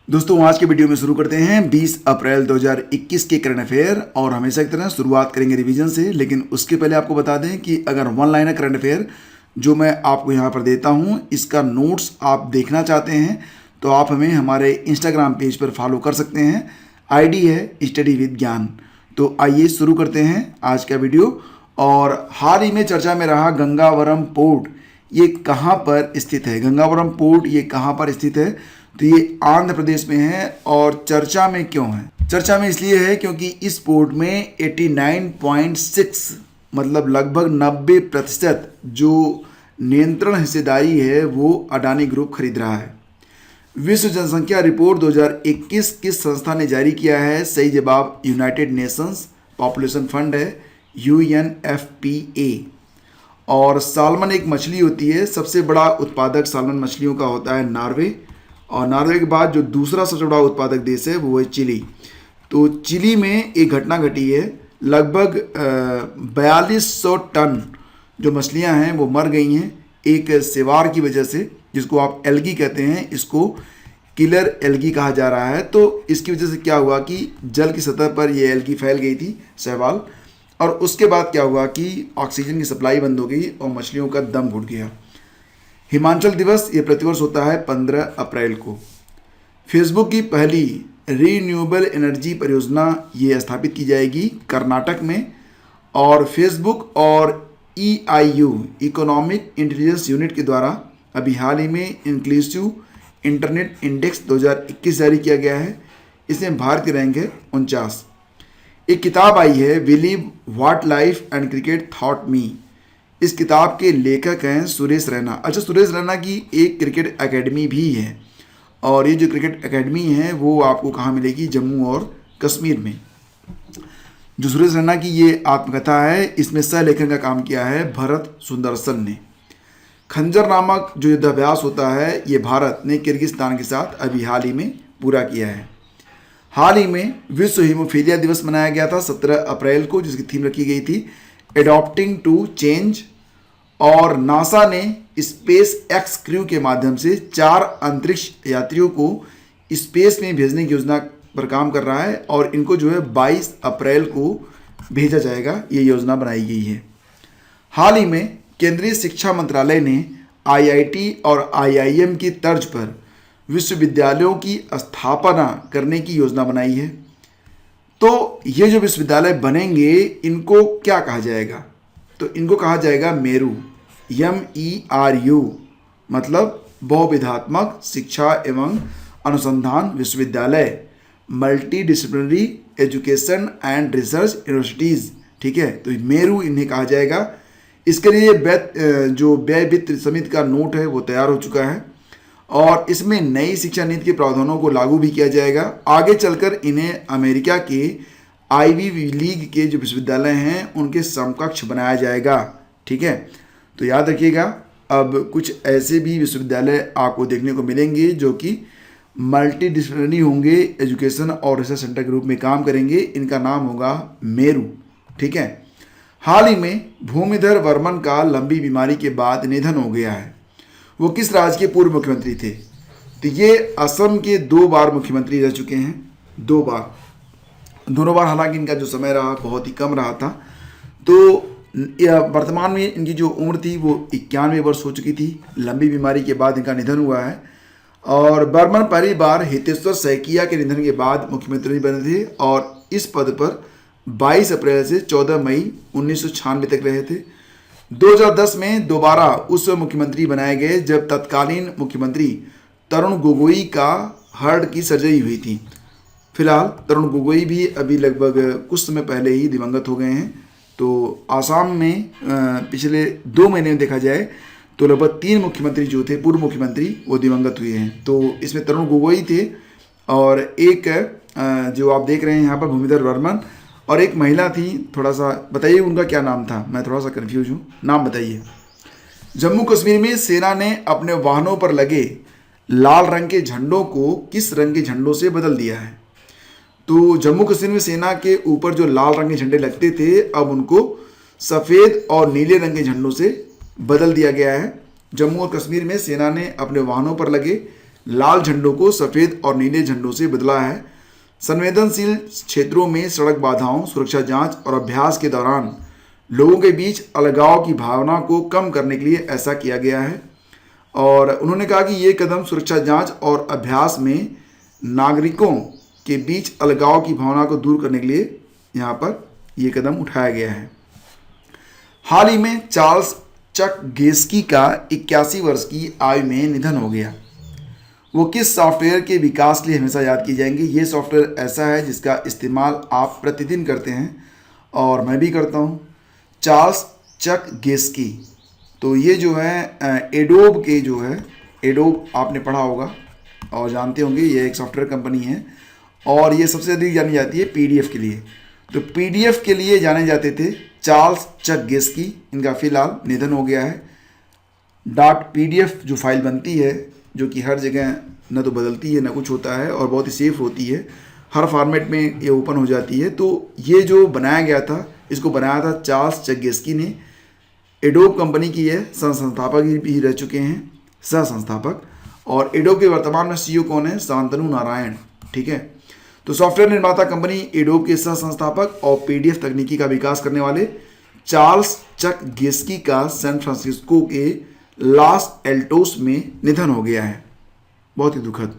दोस्तों आज के वीडियो में शुरू करते हैं 20 अप्रैल 2021 के करंट अफेयर और हमेशा की तरह शुरुआत करेंगे रिवीजन से। लेकिन उसके पहले आपको बता दें कि अगर वन लाइनर करंट अफेयर जो मैं आपको यहाँ पर देता हूँ इसका नोट्स आप देखना चाहते हैं तो आप हमें हमारे इंस्टाग्राम पेज पर फॉलो कर सकते हैं। आईडी है स्टडी विद ज्ञान। तो आइए शुरू करते हैं आज का वीडियो। और हाल ही में चर्चा में रहा गंगावरम पोर्ट, ये कहाँ पर स्थित है? गंगावरम पोर्ट ये कहाँ पर स्थित है? तो ये आंध्र प्रदेश में है। और चर्चा में क्यों है? चर्चा में इसलिए है क्योंकि इस पोर्ट में 89.6 मतलब लगभग 90% जो नियंत्रण हिस्सेदारी है वो अडानी ग्रुप खरीद रहा है। विश्व जनसंख्या रिपोर्ट 2021 किस संस्था ने जारी किया है? सही जवाब यूनाइटेड नेशंस पॉपुलेशन फंड है, UNFPA। और सालमन एक मछली होती है, सबसे बड़ा उत्पादक सालमन मछलियों का होता है नॉर्वे। और नॉर्वे के बाद जो दूसरा सबसे बड़ा उत्पादक देश है वो है चिली। तो चिली में एक घटना घटी है, लगभग 4200 टन जो मछलियां हैं वो मर गई हैं एक सेवार की वजह से, जिसको आप एल्गी कहते हैं। इसको किलर एल्गी कहा जा रहा है। तो इसकी वजह से क्या हुआ कि जल की सतह पर ये एल्गी फैल गई थी, शैवाल। और उसके बाद क्या हुआ कि ऑक्सीजन की सप्लाई बंद हो गई और मछलियों का दम घुट गया। हिमाचल दिवस ये प्रतिवर्ष होता है 15 अप्रैल को। फेसबुक की पहली रीन्यूएबल एनर्जी परियोजना ये स्थापित की जाएगी कर्नाटक में। और फेसबुक और EIU इकोनॉमिक इंटेलिजेंस यूनिट के द्वारा अभी हाल ही में इंक्लूसिव इंटरनेट इंडेक्स 2021 जारी किया गया है। इसमें भारत की रैंक है 49। एक किताब आई है believe what life and cricket taught me. इस किताब के लेखक हैं सुरेश रैना। अच्छा, सुरेश रैना की एक क्रिकेट एकेडमी भी है। और ये जो क्रिकेट एकेडमी है वो आपको कहाँ मिलेगी? जम्मू और कश्मीर में। जो सुरेश रैना की ये आत्मकथा है, इसमें सह लेखन का काम किया है भरत सुंदरसन ने। खंजर नामक जो युद्धाभ्यास होता है ये भारत ने किर्गिस्तान के साथ अभी हाल ही में पूरा किया है। हाल ही में विश्व हीमोफीलिया दिवस मनाया गया था 17 अप्रैल को, जिसकी थीम रखी गई थी एडॉप्टिंग टू चेंज। और नासा ने स्पेस एक्स क्रू के माध्यम से 4 अंतरिक्ष यात्रियों को स्पेस में भेजने की योजना पर काम कर रहा है। और इनको जो है 22 अप्रैल को भेजा जाएगा, ये योजना बनाई गई है। हाल ही में केंद्रीय शिक्षा मंत्रालय ने IIT और IIM की तर्ज पर विश्वविद्यालयों की स्थापना करने की योजना बनाई है। तो ये जो विश्वविद्यालय बनेंगे इनको क्या कहा जाएगा? तो इनको कहा जाएगा मेरू, MERU, मतलब बहुविधात्मक शिक्षा एवं अनुसंधान विश्वविद्यालय, multi disciplinary education and research universities. ठीक है, तो मेरू इन्हें कहा जाएगा। इसके लिए जो व्यय वित्त समिति का नोट है वो तैयार हो चुका है। और इसमें नई शिक्षा नीति के प्रावधानों को लागू भी किया जाएगा। आगे चलकर इन्हें अमेरिका के आईवी लीग के जो विश्वविद्यालय हैं उनके समकक्ष बनाया जाएगा। ठीक है, तो याद रखिएगा अब कुछ ऐसे भी विश्वविद्यालय आपको देखने को मिलेंगे जो कि मल्टी डिसिप्लिनरी होंगे, एजुकेशन और रिसर्च सेंटर के रूप में काम करेंगे। इनका नाम होगा मेरू। ठीक है, हाल ही में भूमिधर वर्मन का लंबी बीमारी के बाद निधन हो गया है। वो किस राज्य के पूर्व मुख्यमंत्री थे? तो ये असम के 2 बार मुख्यमंत्री रह चुके हैं, 2 बार। दोनों बार हालांकि इनका जो समय रहा बहुत ही कम रहा था। तो वर्तमान में इनकी जो उम्र थी वो 91 वर्ष हो चुकी थी। लंबी बीमारी के बाद इनका निधन हुआ है। और बर्मन पहली बार हितेश्वर सैकिया के निधन के बाद मुख्यमंत्री बने थे और इस पद पर 22 अप्रैल से 14 मई 1996 तक रहे थे। 2010 में दोबारा उस मुख्यमंत्री बनाए गए जब तत्कालीन मुख्यमंत्री तरुण गोगोई का हार्ट की सर्जरी हुई थी। फिलहाल तरुण गोगोई भी अभी लगभग कुछ समय पहले ही दिवंगत हो गए हैं। तो आसाम में पिछले 2 महीने में देखा जाए तो लगभग 3 मुख्यमंत्री जो थे पूर्व मुख्यमंत्री वो दिवंगत हुए हैं। तो इसमें तरुण गोगोई थे और एक जो आप देख रहे हैं यहाँ पर भूमिधर वर्मन, और एक महिला थी। थोड़ा सा बताइए उनका क्या नाम था, मैं थोड़ा सा कंफ्यूज हूँ, नाम बताइए। जम्मू कश्मीर में सेना ने अपने वाहनों पर लगे लाल रंग के झंडों को किस रंग के झंडों से बदल दिया है? तो जम्मू कश्मीर में सेना के ऊपर जो लाल रंग के झंडे लगते थे अब उनको सफ़ेद और नीले रंग के झंडों से बदल दिया गया है। जम्मू और कश्मीर में सेना ने अपने वाहनों पर लगे लाल झंडों को सफ़ेद और नीले झंडों से बदला है। संवेदनशील क्षेत्रों में सड़क बाधाओं, सुरक्षा जांच और अभ्यास के दौरान लोगों के बीच अलगाव की भावना को कम करने के लिए ऐसा किया गया है। और उन्होंने कहा कि ये कदम सुरक्षा जांच और अभ्यास में नागरिकों के बीच अलगाव की भावना को दूर करने के लिए यहाँ पर ये कदम उठाया गया है। हाल ही में चार्ल्स चक गेस्की का 81 वर्ष की आयु में निधन हो गया। वो किस सॉफ्टवेयर के विकास के लिए हमेशा याद किए जाएंगे? ये सॉफ्टवेयर ऐसा है जिसका इस्तेमाल आप प्रतिदिन करते हैं और मैं भी करता हूँ। चार्ल्स चक गेस्की, तो ये जो है एडोब के जो है, एडोब आपने पढ़ा होगा और जानते होंगे, ये एक सॉफ्टवेयर कंपनी है और ये सबसे अधिक जानी जाती है पीडीएफ के लिए। तो पीडीएफ के लिए जाने जाते थे चार्ल्स चक गेस्की, इनका फिलहाल निधन हो गया है। .pdf जो फाइल बनती है, जो कि हर जगह न तो बदलती है न कुछ होता है और बहुत ही सेफ होती है, हर फॉर्मेट में ये ओपन हो जाती है। तो ये जो बनाया गया था, इसको बनाया था चार्ल्स चक गेस्की ने। एडोब कंपनी की है, सह संस्थापक भी रह चुके हैं, सह संस्थापक। और एडोब के वर्तमान में सीईओ कौन है? शांतनु नारायण। ठीक है, तो सॉफ्टवेयर निर्माता कंपनी एडोब के सह संस्थापक और पीडीएफ तकनीकी का विकास करने वाले चार्ल्स चक गेस्की का सैन फ्रांसिस्को के लॉस एल्टोस में निधन हो गया है। बहुत ही दुखद।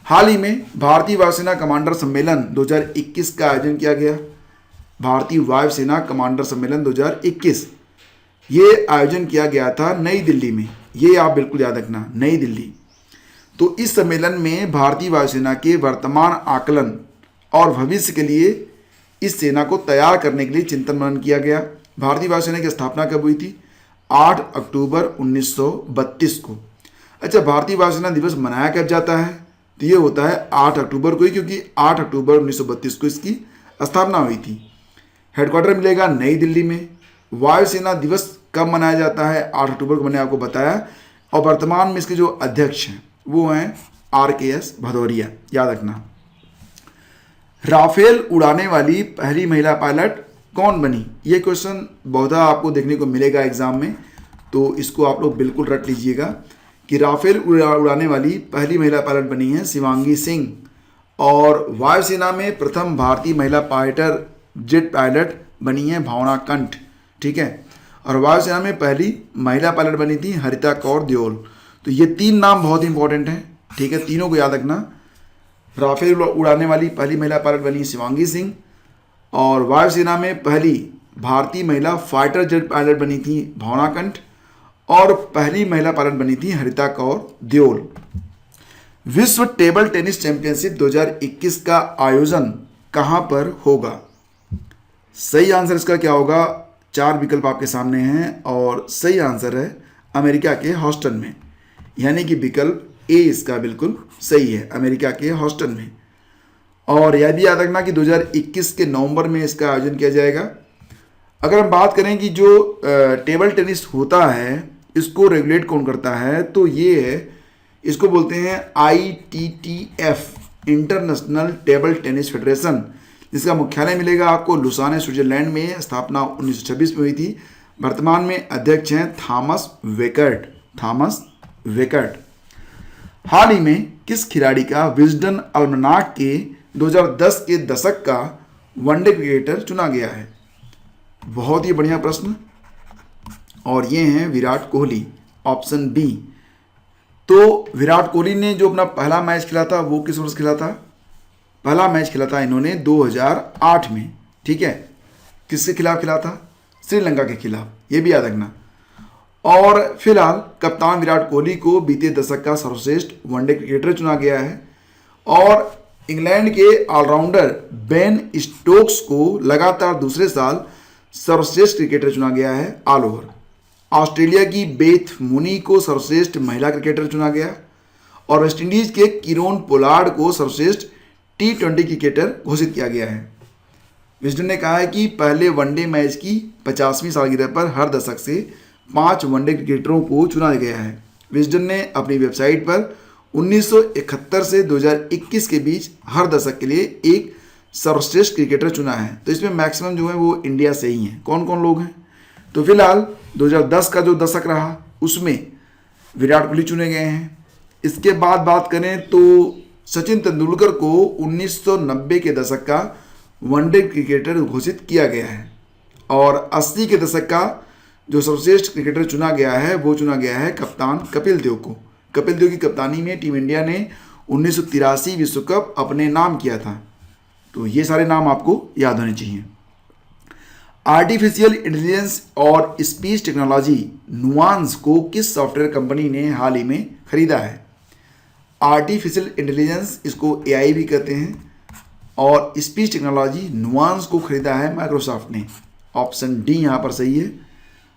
हाल ही में भारतीय वायुसेना कमांडर सम्मेलन 2021 का आयोजन किया गया। भारतीय वायुसेना कमांडर सम्मेलन 2021, ये आयोजन किया गया था नई दिल्ली में। ये आप बिल्कुल याद रखना, नई दिल्ली। तो इस सम्मेलन में भारतीय वायुसेना के वर्तमान आकलन और भविष्य के लिए इस सेना को तैयार करने के लिए चिंतन मनन किया गया। भारतीय वायुसेना की स्थापना कब हुई थी? 8 अक्टूबर 1932 को। अच्छा, भारतीय वायुसेना दिवस मनाया कब जाता है? तो ये होता है 8 अक्टूबर को ही, क्योंकि 8 अक्टूबर 1932 को इसकी स्थापना हुई थी। हेडक्वार्टर मिलेगा नई दिल्ली में। वायुसेना दिवस कब मनाया जाता है? 8 अक्टूबर को मैंने आपको बताया। और वर्तमान में इसके जो अध्यक्ष हैं वो हैं RKS भदौरिया, याद रखना। राफेल उड़ाने वाली पहली महिला पायलट कौन बनी? ये क्वेश्चन बहुधा आपको देखने को मिलेगा एग्जाम में, तो इसको आप लोग बिल्कुल रट लीजिएगा कि राफेल उड़ाने वाली पहली महिला पायलट बनी है शिवांगी सिंह। और वायुसेना में प्रथम भारतीय महिला फाइटर जेट पायलट बनी है भावना कंठ। ठीक है, और वायुसेना में पहली महिला पायलट बनी थी हरिता कौर देओल। तो ये 3 नाम बहुत इंपॉर्टेंट हैं। ठीक है, तीनों को याद रखना। राफेल उड़ाने वाली पहली महिला पायलट बनी शिवांगी सिंह, और वायुसेना में पहली भारतीय महिला फाइटर जेट पायलट बनी थी भावना कंठ, और पहली महिला पायलट बनी थी हरिता कौर देओल। विश्व टेबल टेनिस चैंपियनशिप 2021 का आयोजन कहाँ पर होगा? सही आंसर इसका क्या होगा? 4 विकल्प आपके सामने हैं और सही आंसर है अमेरिका के हॉस्टन में, यानी कि विकल्प ए इसका बिल्कुल सही है, अमेरिका के हॉस्टन में। और यह भी याद रखना कि 2021 के नवंबर में इसका आयोजन किया जाएगा। अगर हम बात करें कि जो टेबल टेनिस होता है इसको रेगुलेट कौन करता है, तो ये है, इसको बोलते हैं ITTF, international table tennis federation, जिसका मुख्यालय मिलेगा आपको लुसाने स्विट्जरलैंड में। स्थापना 1926 में हुई थी। वर्तमान में अध्यक्ष हैं थॉमस वेकर्ट। हाल ही में किस खिलाड़ी का विजडन अल्मनाक के 2010 के दशक का वनडे क्रिकेटर चुना गया है? बहुत ही बढ़िया प्रश्न। और ये हैं विराट कोहली, ऑप्शन बी। तो विराट कोहली ने जो अपना पहला मैच खेला था वो किस वर्ष खेला था? पहला मैच खेला था इन्होंने 2008 में। ठीक है, किसके खिलाफ खेला था? श्रीलंका के खिलाफ, ये भी याद रखना। और फिलहाल कप्तान विराट कोहली को बीते दशक का सर्वश्रेष्ठ वनडे क्रिकेटर चुना गया है। और इंग्लैंड के ऑलराउंडर बेन स्टोक्स को लगातार दूसरे साल सर्वश्रेष्ठ क्रिकेटर चुना गया है ऑल ओवर। ऑस्ट्रेलिया की बेथ मुनी को सर्वश्रेष्ठ महिला क्रिकेटर चुना गया। और वेस्टइंडीज के किरोन पोलार्ड को सर्वश्रेष्ठ T20 क्रिकेटर घोषित किया गया है। विजडन ने कहा है कि पहले वनडे मैच की 50वीं सालगिरह पर हर दशक से 5 वनडे क्रिकेटरों को चुना गया है। विजडन ने अपनी वेबसाइट पर 1971 से 2021 के बीच हर दशक के लिए एक सर्वश्रेष्ठ क्रिकेटर चुना है। तो इसमें मैक्सिमम जो है वो इंडिया से ही हैं। कौन कौन लोग हैं? तो फिलहाल 2010 का जो दशक रहा उसमें विराट कोहली चुने गए हैं। इसके बाद बात करें तो सचिन तेंदुलकर को 1990 के दशक का वनडे क्रिकेटर घोषित किया गया है और 80 के दशक का जो सर्वश्रेष्ठ क्रिकेटर चुना गया है वो चुना गया है कप्तान कपिल देव को। कपिल देव की कप्तानी में टीम इंडिया ने 1983 विश्व कप अपने नाम किया था। तो ये सारे नाम आपको याद होने चाहिए। आर्टिफिशियल इंटेलिजेंस और स्पीच टेक्नोलॉजी नुआंस को किस सॉफ्टवेयर कंपनी ने हाल ही में खरीदा है? आर्टिफिशियल इंटेलिजेंस, इसको AI भी कहते हैं, और स्पीच टेक्नोलॉजी नुआंस को खरीदा है माइक्रोसॉफ्ट ने। ऑप्शन डी यहाँ पर सही है।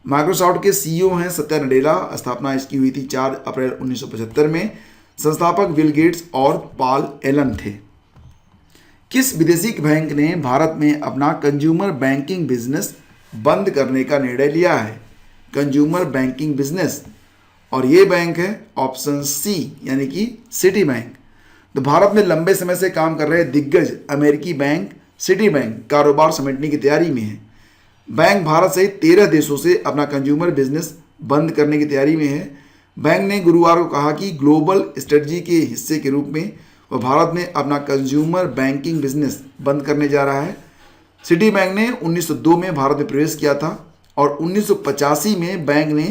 माइक्रोसॉफ्ट के CEO हैं सत्या नडेला। स्थापना इसकी हुई थी 4 अप्रैल 1975 में। संस्थापक बिल गेट्स और पॉल एलन थे। किस विदेशी बैंक ने भारत में अपना कंज्यूमर बैंकिंग बिजनेस बंद करने का निर्णय लिया है? कंज्यूमर बैंकिंग बिजनेस, और ये बैंक है ऑप्शन सी यानी कि सिटी बैंक। तो भारत में लंबे समय से काम कर रहे दिग्गज अमेरिकी बैंक सिटी बैंक कारोबार समेटने की तैयारी में है। बैंक भारत सहित 13 देशों से अपना कंज्यूमर बिजनेस बंद करने की तैयारी में है। बैंक ने गुरुवार को कहा कि ग्लोबल स्ट्रेटजी के हिस्से के रूप में वह भारत में अपना कंज्यूमर बैंकिंग बिजनेस बंद करने जा रहा है। सिटी बैंक ने 1902 में भारत में प्रवेश किया था और 1985 में बैंक ने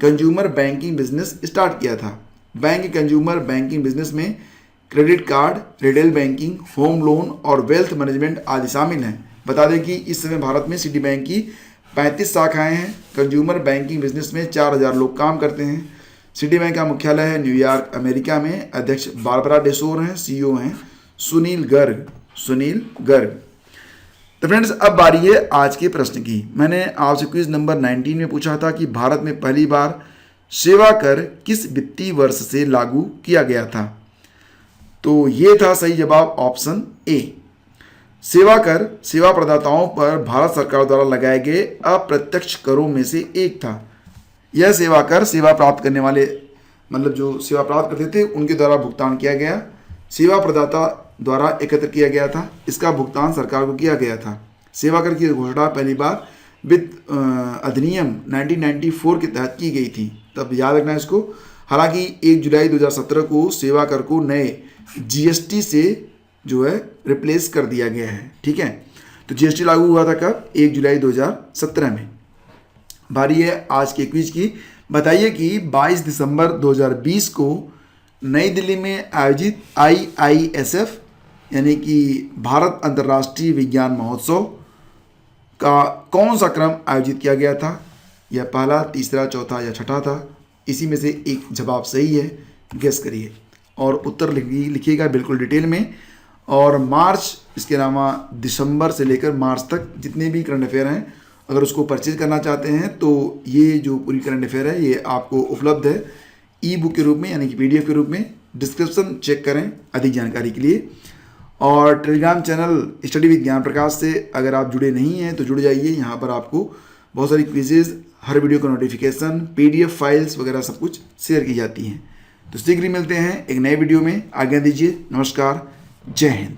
कंज्यूमर बैंकिंग बिजनेस स्टार्ट किया था। बैंक के कंज्यूमर बैंकिंग बिजनेस में credit card, retail banking, home loan और वेल्थ मैनेजमेंट आदि शामिल हैं। बता दें कि इस समय भारत में सिटी बैंक की 35 शाखाएं हैं। कंज्यूमर बैंकिंग बिजनेस में 4000 लोग काम करते हैं। सिटी बैंक का मुख्यालय है न्यूयॉर्क, अमेरिका में। अध्यक्ष बारबरा डेसोर हैं। CEO हैं सुनील गर्ग। तो फ्रेंड्स, अब बारी है आज के प्रश्न की। मैंने आपसे क्विज नंबर 19 में पूछा था कि भारत में पहली बार सेवा कर किस वित्तीय वर्ष से लागू किया गया था? तो ये था सही जवाब ऑप्शन ए। सेवा कर सेवा प्रदाताओं पर भारत सरकार द्वारा लगाए गए अप्रत्यक्ष करों में से एक था। यह सेवा कर सेवा प्राप्त करने वाले, मतलब जो सेवा प्राप्त करते थे, उनके द्वारा भुगतान किया गया, सेवा प्रदाता द्वारा एकत्र किया गया था। इसका भुगतान सरकार को किया गया था। सेवा कर की घोषणा पहली बार वित्त अधिनियम 1994 के तहत की गई थी। तब याद रखना इसको। हालांकि 1 जुलाई 2017 को सेवा कर को नए GST से जो है रिप्लेस कर दिया गया है। ठीक है, तो GST लागू हुआ था कब? 1 जुलाई 2017 में। बारी है आज के क्विज की। बताइए कि 22 दिसंबर 2020 को नई दिल्ली में आयोजित IISF यानी कि भारत अंतर्राष्ट्रीय विज्ञान महोत्सव का कौन सा क्रम आयोजित किया गया था? यह पहला, तीसरा, चौथा या छठा था? इसी में से एक जवाब सही है, गेस करिए और उत्तर लिखिएगा बिल्कुल डिटेल में। और मार्च, इसके अलावा दिसंबर से लेकर मार्च तक जितने भी करंट अफेयर हैं, अगर उसको परचेज करना चाहते हैं तो ये जो पूरी करंट अफेयर है ये आपको उपलब्ध है ई-बुक के रूप में यानी कि PDF के रूप में। डिस्क्रिप्शन चेक करें अधिक जानकारी के लिए। और टेलीग्राम चैनल स्टडी विद ज्ञान प्रकाश से अगर आप जुड़े नहीं हैं तो जुड़ जाइए। यहाँ पर आपको बहुत सारी क्विजेज, हर वीडियो का नोटिफिकेशन, PDF फाइल्स वगैरह सब कुछ शेयर की जाती हैं। तो शीघ्र ही मिलते हैं एक नए वीडियो में। आज्ञा दीजिए। नमस्कार, जय हिंद।